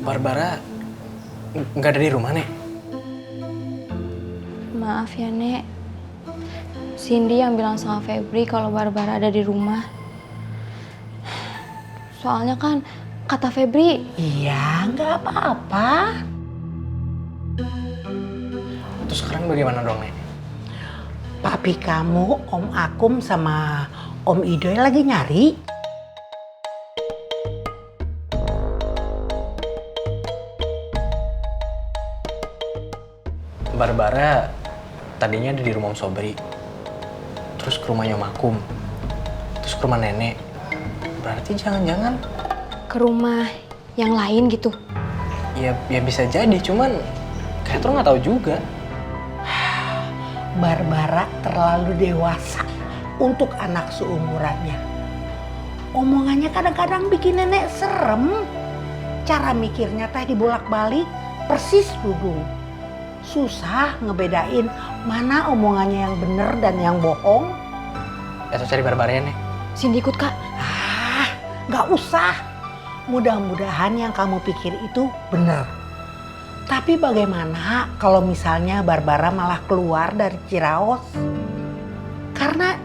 Barbara nggak ada di rumah, Nek? Maaf ya, Nek. Cindy yang bilang sama Febri kalau Barbara ada di rumah. Soalnya kan kata Febri... Iya, nggak apa-apa. Terus sekarang bagaimana dong, Nek? Papi kamu, Om Akum sama Om Idoy lagi nyari. Barbara tadinya ada di rumah Om Sobri. Terus ke rumahnya Om Akum. Terus ke rumah nenek. Berarti jangan-jangan ke rumah yang lain gitu. ya bisa jadi, cuman kayak tuh nggak tahu juga. Barbara terlalu dewasa untuk anak seumurannya. Omongannya kadang-kadang bikin nenek serem. Cara mikirnya teh dibolak-balik persis dudung. Susah ngebedain mana omongannya yang bener dan yang bohong. Atau cari Barbara ya, Nek? Cindy ikut, Kak. Nggak usah. Mudah-mudahan yang kamu pikir itu bener. Tapi bagaimana kalau misalnya Barbara malah keluar dari Ciraos? Karena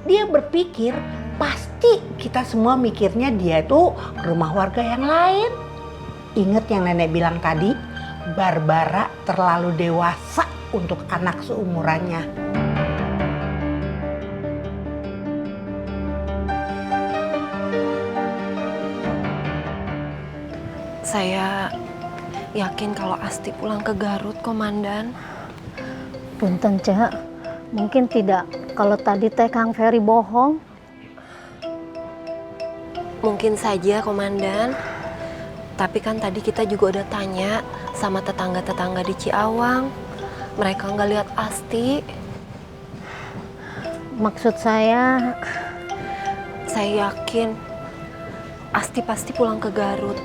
dia berpikir pasti kita semua mikirnya dia itu ke rumah warga yang lain. Ingat yang nenek bilang tadi, Barbara terlalu dewasa untuk anak seumurannya. Saya yakin kalau Asti pulang ke Garut, Komandan. Punten, Cek. Mungkin tidak. Kalau tadi teh Kang Ferry bohong. Mungkin saja, Komandan. Tapi kan tadi kita juga udah tanya sama tetangga-tetangga di Ciawang. Mereka nggak lihat Asti. Maksud saya yakin Asti pasti pulang ke Garut.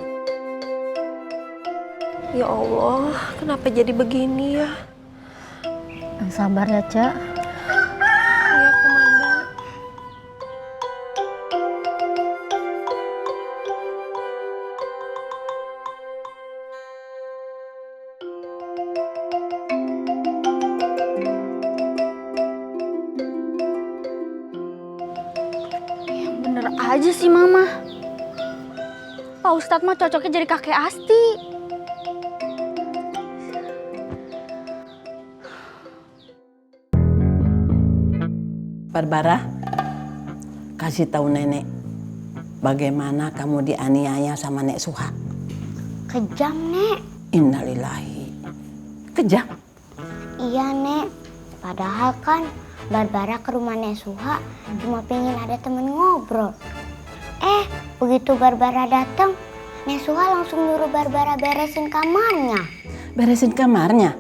Ya Allah, kenapa jadi begini ya? sabar ya, Cek. Iya, Komandan. Bener aja sih, Mama. Pak Ustadz mah cocoknya jadi kakek Asti. Barbara, kasih tahu nenek bagaimana kamu dianiaya sama Nek Suha. Kejam, Nek. Innalillahi. Kejam? Iya, Nek. Padahal kan Barbara ke rumah Nek Suha cuma pengen ada temen ngobrol. Begitu Barbara datang, Nek Suha langsung nyuruh Barbara beresin kamarnya. Beresin kamarnya?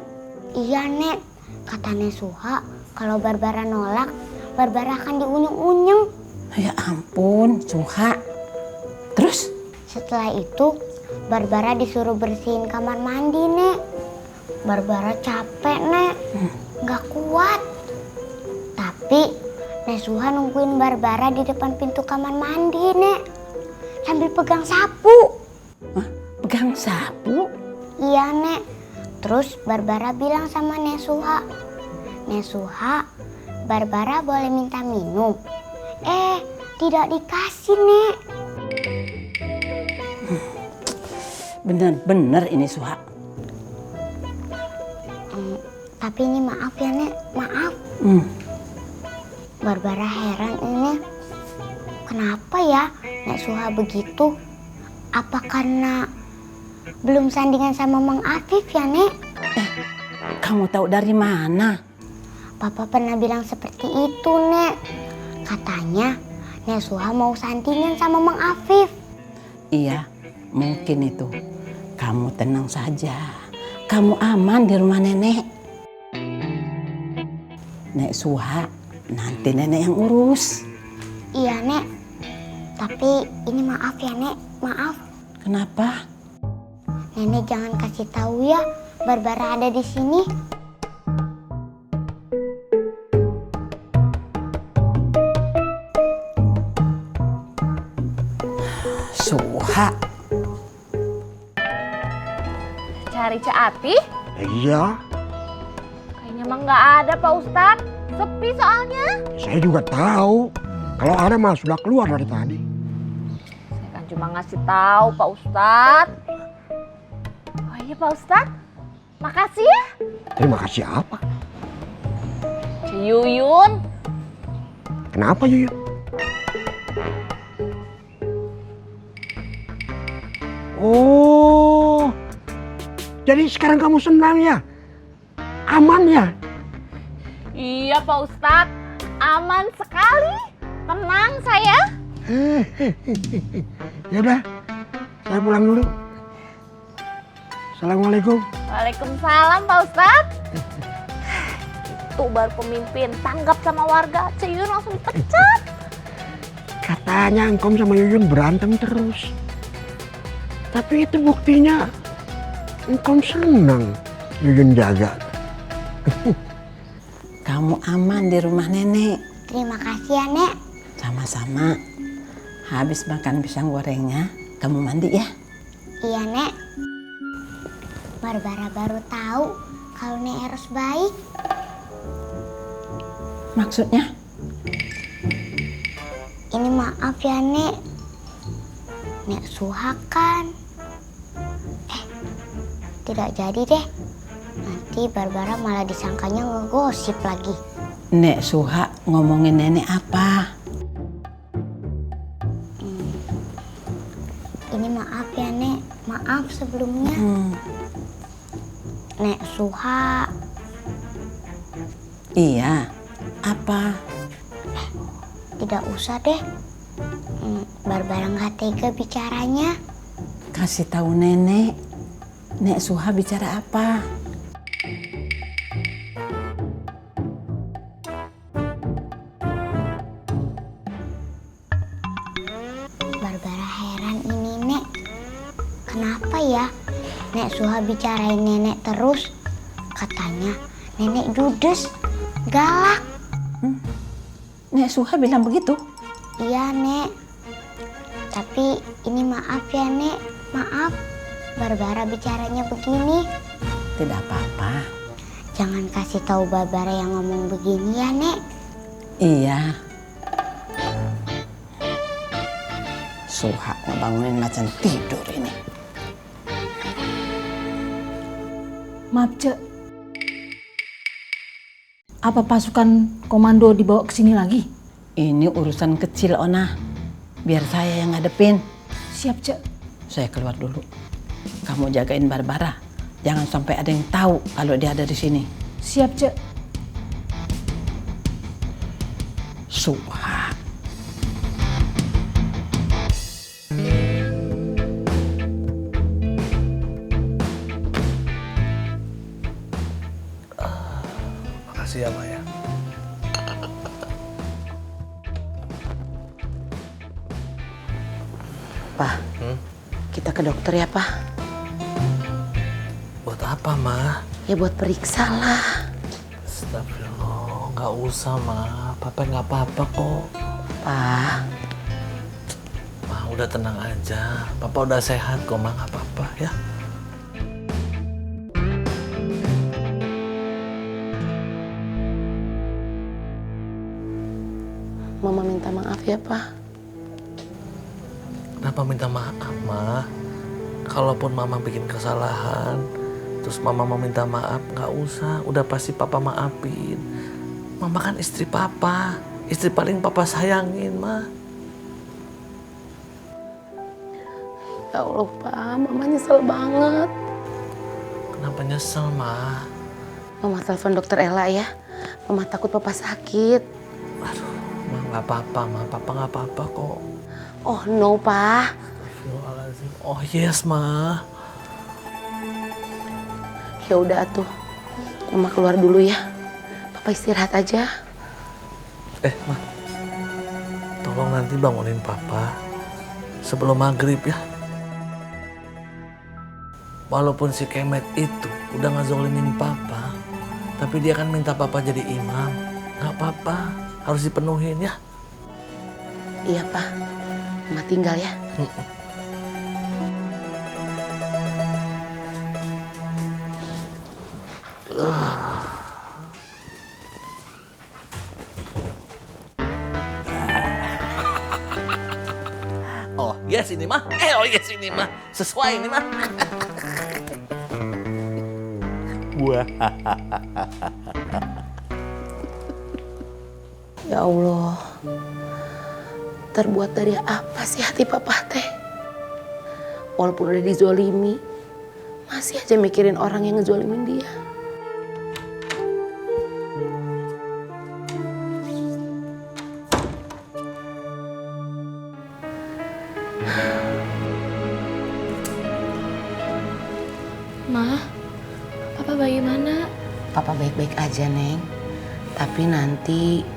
Iya, Nek. Kata Nek Suha, kalau Barbara nolak, Barbara akan diunyeng-unyeng. Ya ampun, Suha. Terus? Setelah itu, Barbara disuruh bersihin kamar mandi, Nek. Barbara capek, Nek. Nggak kuat. Tapi, Nek Suha nungguin Barbara di depan pintu kamar mandi, Nek. Sambil pegang sapu. Hah? Pegang sapu? Iya, Nek. Terus Barbara bilang sama Nek Suha, Nek Suha, Barbara boleh minta minum. Tidak dikasih, Nek. Bener-bener ini Suha. Tapi ini maaf ya, Nek. Maaf. Barbara heran ini. Kenapa ya Nek Suha begitu? Apa karena belum sandingan sama Mang Afif ya, Nek? Kamu tahu dari mana? Papa pernah bilang seperti itu, Nek. Katanya Nek Suha mau sandingan sama Mang Afif. Iya, mungkin itu. Kamu tenang saja. Kamu aman di rumah nenek. Nek Suha, nanti nenek yang urus. Iya, Nek. Tapi ini maaf ya, Nek. Maaf. Kenapa? Nenek jangan kasih tahu ya Barbara ada di sini. Suha. cari Caati? Iya, Kayaknya emang nggak ada Pak Ustadz. Sepi soalnya. saya juga tahu. Kalau ada mah sudah keluar dari tadi. Saya kan cuma ngasih tahu Pak Ustadz. Oh iya Pak Ustadz, makasih ya. Terima kasih apa? Yuyun. Kenapa Yuyun? Oh, jadi sekarang kamu senang ya? Aman ya? Iya Pak Ustadz, aman sekali. Tenang saya. Ya udah, saya pulang dulu. Assalamualaikum. Waalaikumsalam Pak Ustadz. Itu baru pemimpin, tanggap sama warga. Ceyun langsung dipecat. Katanya Engkom sama Yuyun berantem terus. Tapi itu buktinya Engkom senang Yuyun jaga. Kamu aman di rumah nenek. Terima kasih ya, Nek. Sama-sama. Habis makan pisang gorengnya, kamu mandi ya. Iya, Nek. Barbara baru tahu kalau Nek Eros baik. Maksudnya? Ini maaf ya, Nek. Nek Suha kan. Tidak jadi deh. Nanti Barbara malah disangkanya ngegosip lagi. Nek Suha ngomongin nenek apa? Ini maaf ya, Nek. Maaf sebelumnya. Nek Suha. Iya, apa? Tidak usah deh. Barbara nggak tega bicaranya. Kasih tahu nenek. Nek Suha bicara apa? Barbara heran ini, Nek. Kenapa ya Nek Suha bicarain nenek terus? Katanya nenek judes, galak. Nek Suha bilang begitu? Iya, Nek. Tapi ini maaf ya, Nek. Maaf. Barbara bicaranya begini. Tidak apa-apa. Jangan kasih tahu Barbara yang ngomong begini ya, Nek. Iya. Suha ngebangunin macan tidur ini. Maaf, Cek. Apa pasukan komando dibawa ke sini lagi? Ini urusan kecil, Ona. Biar saya yang ngadepin. Siap, Cek. Saya keluar dulu. Kamu jagain Barbara. Jangan sampai ada yang tahu kalau dia ada di sini. Siap, Cek. Suha. Makasih ya, Ma ya. Pak, kita ke dokter ya, Pak. Buat apa, Ma? Ya buat periksa lah. Astagfirullah, nggak usah, Ma. Papa nggak apa-apa kok. Pak, Ma, udah tenang aja. Papa udah sehat kok, Ma. Nggak apa-apa ya. Mama minta maaf ya, Pak. Kenapa minta maaf, Ma? Kalaupun Mama bikin kesalahan, terus Mama mau minta maaf, nggak usah. Udah pasti Papa maafin. Mama kan istri Papa. Istri paling Papa sayangin, Ma. Ya Allah, Pak. Mama nyesel banget. Kenapa nyesel, Ma? Mama telepon dokter Ella ya. Mama takut Papa sakit. Aduh, Ma nggak apa-apa, Ma. Papa nggak apa-apa kok. Oh no, Pak. Astagfirullahaladzim. Oh yes, Ma. Ya udah atuh. Mama keluar dulu ya. Papa istirahat aja. Ma. Tolong nanti bangunin Papa sebelum maghrib ya. Walaupun si Kemet itu udah ngazolimin Papa, tapi dia kan minta Papa jadi imam. Nggak apa-apa, harus dipenuhin ya. Iya, Pak. Mama tinggal ya. Oh yes ini mah, oh yes ini mah, sesuai ini mah. Wah. Ya Allah, terbuat dari apa sih hati papa teh? Walaupun udah dizolimi, masih aja mikirin orang yang ngezolimin dia. Ma, papa bagaimana? Papa baik-baik aja, Neng. Tapi nanti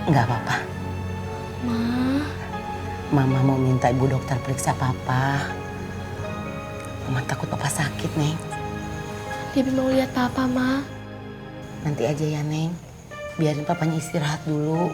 nggak apa-apa. Ma, Mama mau minta ibu dokter periksa papa. Mama takut papa sakit, Neng. Debbie mau lihat papa, Ma. Nanti aja ya, Neng. Biarin papanya istirahat dulu.